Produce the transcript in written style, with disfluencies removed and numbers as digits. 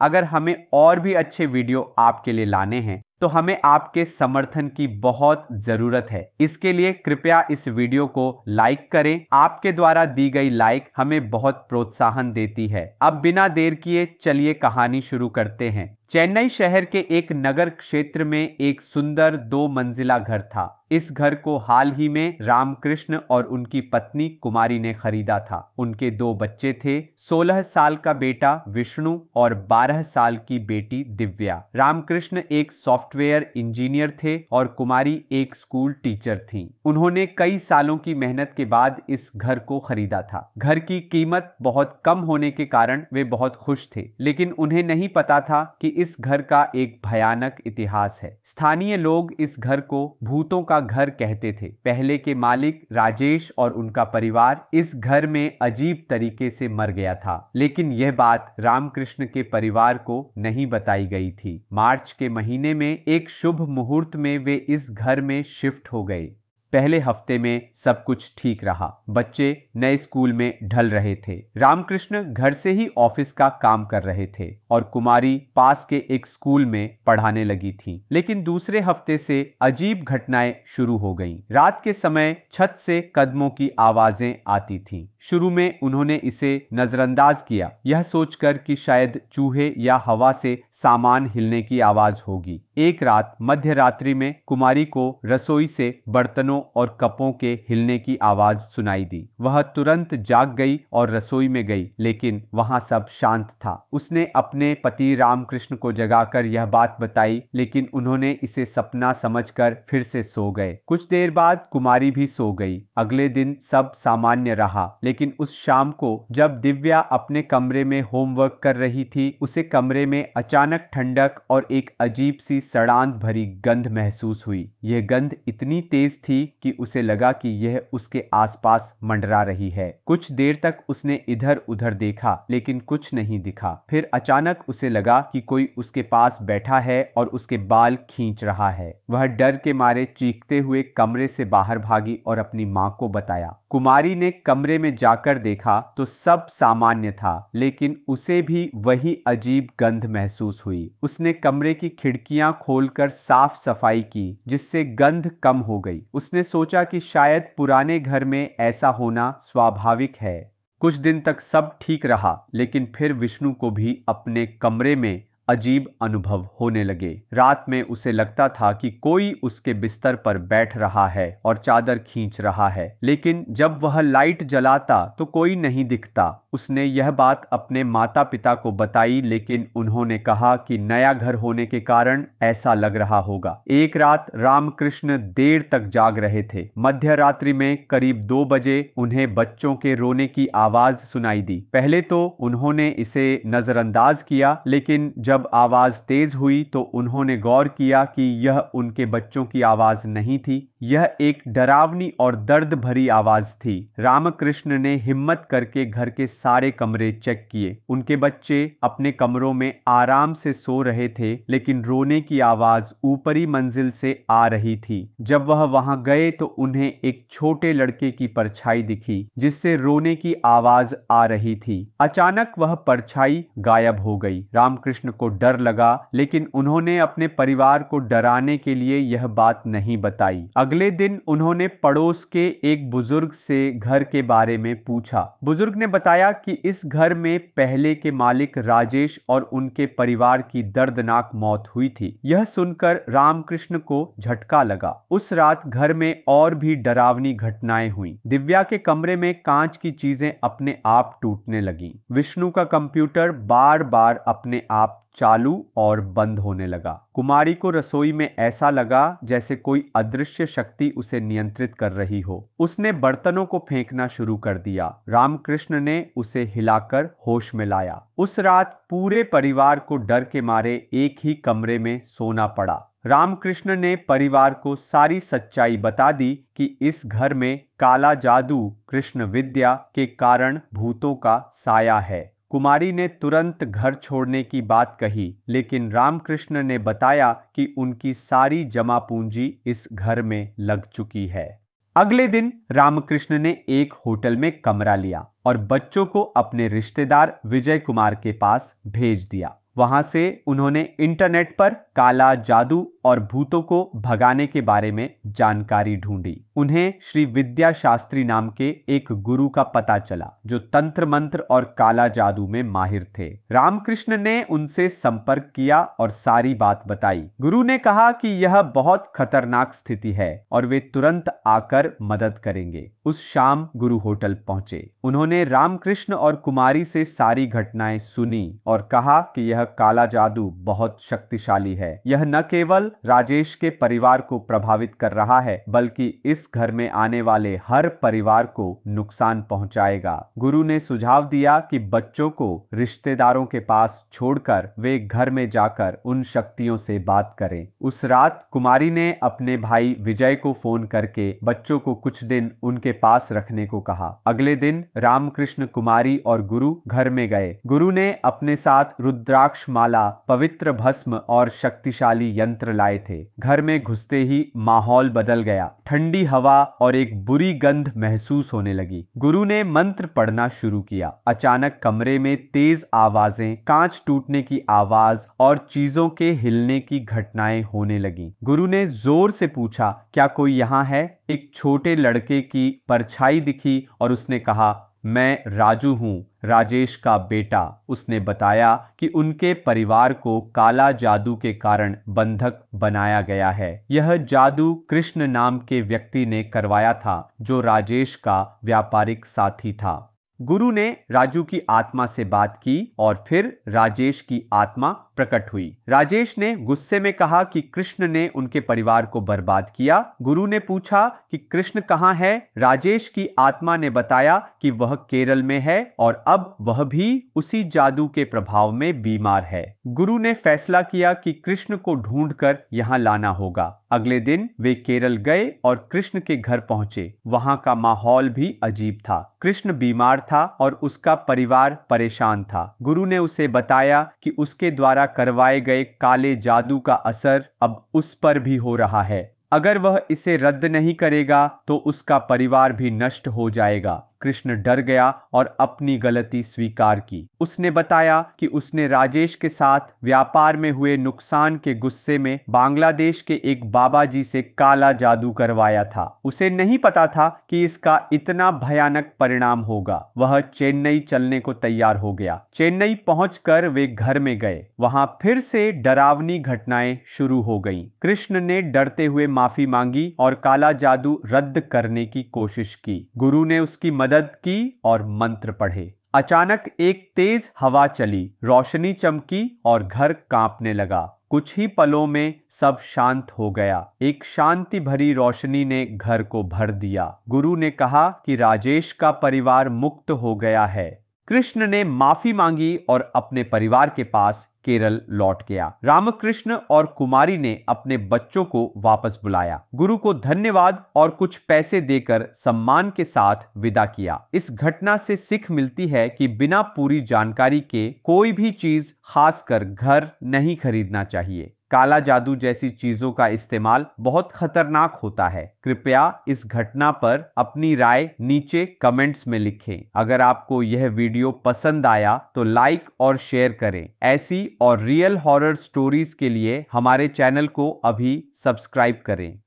अगर हमें और भी अच्छे वीडियो आपके लिए लाने हैं तो हमें आपके समर्थन की बहुत जरूरत है। इसके लिए कृपया इस वीडियो को लाइक करें। आपके द्वारा दी गई लाइक हमें बहुत प्रोत्साहन देती है। अब बिना देर किए चलिए कहानी शुरू करते हैं। चेन्नई शहर के एक नगर क्षेत्र में एक सुंदर 2 मंजिला घर था। इस घर को हाल ही में रामकृष्ण और उनकी पत्नी कुमारी ने खरीदा था। उनके 2 बच्चे थे, 16 साल का बेटा विष्णु और 12 साल की बेटी दिव्या। रामकृष्ण एक सॉफ्टवेयर इंजीनियर थे और कुमारी एक स्कूल टीचर थी। उन्होंने कई सालों की मेहनत के बाद इस घर को खरीदा था। घर की कीमत बहुत कम होने के कारण वे बहुत खुश थे, लेकिन उन्हें नहीं पता था कि इस घर का एक भयानक इतिहास है। स्थानीय लोग इस घर को भूतों का घर कहते थे। पहले के मालिक राजेश और उनका परिवार इस घर में अजीब तरीके से मर गया था, लेकिन यह बात रामकृष्ण के परिवार को नहीं बताई गई थी। मार्च के महीने में एक शुभ मुहूर्त में वे इस घर में शिफ्ट हो गए। पहले हफ्ते में सब कुछ ठीक रहा। बच्चे नए स्कूल में ढल रहे थे। रामकृष्ण घर से ही ऑफिस का काम कर रहे थे और कुमारी पास के एक स्कूल में पढ़ाने लगी थी। लेकिन दूसरे हफ्ते से अजीब घटनाएं शुरू हो गईं। रात के समय छत से कदमों की आवाजें आती थीं। शुरू में उन्होंने इसे नजरअंदाज किया, यह सोचकर कि शायद चूहे या हवा से सामान हिलने की आवाज होगी। एक रात मध्य रात्रि में कुमारी को रसोई से बर्तनों और कपों के हिलने की आवाज सुनाई दी। वह तुरंत जाग गई और रसोई में गई, लेकिन वहां सब शांत था। उसने अपने पति रामकृष्ण को जगाकर यह बात बताई, लेकिन उन्होंने इसे सपना समझकर फिर से सो गए। कुछ देर बाद कुमारी भी सो गई। अगले दिन सब सामान्य रहा, लेकिन उस शाम को जब दिव्या अपने कमरे में होमवर्क कर रही थी, उसे कमरे में अचानक ठंडक और एक अजीब सी सड़ांध भरी गंध महसूस हुई। यह गंध इतनी तेज थी कि उसे लगा कि यह उसके आसपास मंडरा रही है। कुछ देर तक उसने इधर उधर देखा, लेकिन कुछ नहीं दिखा। फिर अचानक उसे लगा कि कोई उसके पास बैठा है और उसके बाल खींच रहा है। वह डर के मारे चीखते हुए कमरे से बाहर भागी और अपनी मां को बताया। कुमारी ने कमरे में जाकर देखा तो सब सामान्य था, लेकिन उसे भी वही अजीब गंध महसूस हुई। उसने कमरे की खिड़कियां खोलकर साफ सफाई की, जिससे गंध कम हो गई। उसने सोचा कि शायद पुराने घर में ऐसा होना स्वाभाविक है। कुछ दिन तक सब ठीक रहा, लेकिन फिर विष्णु को भी अपने कमरे में अजीब अनुभव होने लगे। रात में उसे लगता था कि कोई उसके बिस्तर पर बैठ रहा है और चादर खींच रहा है, लेकिन जब वह लाइट जलाता तो कोई नहीं दिखता। उसने यह बात अपने माता पिता को बताई, लेकिन उन्होंने कहा कि नया घर होने के कारण ऐसा लग रहा होगा। एक रात रामकृष्ण देर तक जाग रहे थे। मध्य रात्रि में करीब 2 बजे उन्हें बच्चों के रोने की आवाज सुनाई दी। पहले तो उन्होंने इसे नजरअंदाज किया, लेकिन जब आवाज तेज हुई तो उन्होंने गौर किया कि यह उनके बच्चों की आवाज नहीं थी। यह एक डरावनी और दर्द भरी आवाज थी। रामकृष्ण ने हिम्मत करके घर के सारे कमरे चेक किए। उनके बच्चे अपने कमरों में आराम से सो रहे थे, लेकिन रोने की आवाज ऊपरी मंजिल से आ रही थी। जब वह वहां गए तो उन्हें एक छोटे लड़के की परछाई दिखी, जिससे रोने की आवाज आ रही थी। अचानक वह परछाई गायब हो गई। रामकृष्ण को डर लगा, लेकिन उन्होंने अपने परिवार को डराने के लिए यह बात नहीं बताई। अगले दिन उन्होंने पड़ोस के एक बुजुर्ग से घर के बारे में पूछा। बुजुर्ग ने बताया कि इस घर में पहले के मालिक राजेश और उनके परिवार की दर्दनाक मौत हुई थी। यह सुनकर रामकृष्ण को झटका लगा। उस रात घर में और भी डरावनी घटनाएं हुई। दिव्या के कमरे में कांच की चीजें अपने आप टूटने लगीं। विष्णु का कंप्यूटर बार बार अपने आप चालू और बंद होने लगा। कुमारी को रसोई में ऐसा लगा जैसे कोई अदृश्य शक्ति उसे नियंत्रित कर रही हो। उसने बर्तनों को फेंकना शुरू कर दिया। रामकृष्ण ने उसे हिलाकर होश में लाया। उस रात पूरे परिवार को डर के मारे एक ही कमरे में सोना पड़ा। रामकृष्ण ने परिवार को सारी सच्चाई बता दी कि इस घर में काला जादू, कृष्ण विद्या के कारण भूतों का साया है। कुमारी ने तुरंत घर छोड़ने की बात कही, लेकिन रामकृष्ण ने बताया कि उनकी सारी जमा पूंजी इस घर में लग चुकी है। अगले दिन रामकृष्ण ने एक होटल में कमरा लिया और बच्चों को अपने रिश्तेदार विजय कुमार के पास भेज दिया। वहां से उन्होंने इंटरनेट पर काला जादू और भूतों को भगाने के बारे में जानकारी ढूंढी। उन्हें श्री विद्या शास्त्री नाम के एक गुरु का पता चला जो तंत्र मंत्र और काला जादू में माहिर थे। रामकृष्ण ने उनसे संपर्क किया और सारी बात बताई। गुरु ने कहा कि यह बहुत खतरनाक स्थिति है और वे तुरंत आकर मदद करेंगे। उस शाम गुरु होटल पहुंचे। उन्होंने रामकृष्ण और कुमारी से सारी घटनाएं सुनी और कहा कि यह काला जादू बहुत शक्तिशाली है। यह न केवल राजेश के परिवार को प्रभावित कर रहा है बल्कि इस घर में आने वाले हर परिवार को नुकसान पहुंचाएगा। गुरु ने सुझाव दिया कि बच्चों को रिश्तेदारों के पास छोड़कर वे घर में जाकर उन शक्तियों से बात करें। उस रात कुमारी ने अपने भाई विजय को फोन करके बच्चों को कुछ दिन उनके पास रखने को कहा। अगले दिन रामकृष्ण, कुमारी और गुरु घर में गए। गुरु ने अपने साथ रुद्राक्ष माला, पवित्र भस्म और शक्तिशाली यंत्र लाए थे। घर में घुसते ही माहौल बदल गया। ठंडी हवा और एक बुरी गंध महसूस होने लगी। गुरु ने मंत्र पढ़ना शुरू किया। अचानक कमरे में तेज आवाजें, कांच टूटने की आवाज और चीजों के हिलने की घटनाएं होने लगी। गुरु ने जोर से पूछा, क्या कोई यहाँ है? एक छोटे लड़के की परछाई दिखी और उसने कहा, मैं राजू हूँ, राजेश का बेटा। उसने बताया कि उनके परिवार को काला जादू के कारण बंधक बनाया गया है। यह जादू कृष्ण नाम के व्यक्ति ने करवाया था जो राजेश का व्यापारिक साथी था। गुरु ने राजू की आत्मा से बात की और फिर राजेश की आत्मा प्रकट हुई। राजेश ने गुस्से में कहा कि कृष्ण ने उनके परिवार को बर्बाद किया। गुरु ने पूछा कि कृष्ण कहाँ है? राजेश की आत्मा ने बताया कि वह केरल में है और अब वह भी उसी जादू के प्रभाव में बीमार है। गुरु ने फैसला किया कि कृष्ण को ढूंढकर यहाँ लाना होगा। अगले दिन वे केरल गए और कृष्ण के घर पहुंचे। वहां का माहौल भी अजीब था। कृष्ण बीमार था और उसका परिवार परेशान था। गुरु ने उसे बताया कि उसके द्वारा करवाए गए काले जादू का असर अब उस पर भी हो रहा है। अगर वह इसे रद्द नहीं करेगा तो उसका परिवार भी नष्ट हो जाएगा। कृष्ण डर गया और अपनी गलती स्वीकार की। उसने बताया कि उसने राजेश के साथ व्यापार में हुए नुकसान के गुस्से में बांग्लादेश के एक बाबा जी से काला जादू करवाया था। उसे नहीं पता था कि इसका इतना भयानक परिणाम होगा। वह चेन्नई चलने को तैयार हो गया। चेन्नई पहुंचकर वे घर में गए। वहां फिर से डरावनी घटनाएं शुरू हो गईं। कृष्ण ने डरते हुए माफी मांगी और काला जादू रद्द करने की कोशिश की। गुरु ने उसकी मदद की और मंत्र पढ़े। अचानक एक तेज हवा चली, रोशनी चमकी और घर कांपने लगा। कुछ ही पलों में सब शांत हो गया। एक शांति भरी रोशनी ने घर को भर दिया। गुरु ने कहा कि राजेश का परिवार मुक्त हो गया है। कृष्ण ने माफी मांगी और अपने परिवार के पास केरल लौट गया। रामकृष्ण और कुमारी ने अपने बच्चों को वापस बुलाया। गुरु को धन्यवाद और कुछ पैसे देकर सम्मान के साथ विदा किया। इस घटना से सीख मिलती है कि बिना पूरी जानकारी के कोई भी चीज, खासकर घर, नहीं खरीदना चाहिए। काला जादू जैसी चीजों का इस्तेमाल बहुत खतरनाक होता है। कृपया इस घटना पर अपनी राय नीचे कमेंट्स में लिखें। अगर आपको यह वीडियो पसंद आया तो लाइक और शेयर करें। ऐसी और रियल हॉरर स्टोरीज के लिए हमारे चैनल को अभी सब्सक्राइब करें।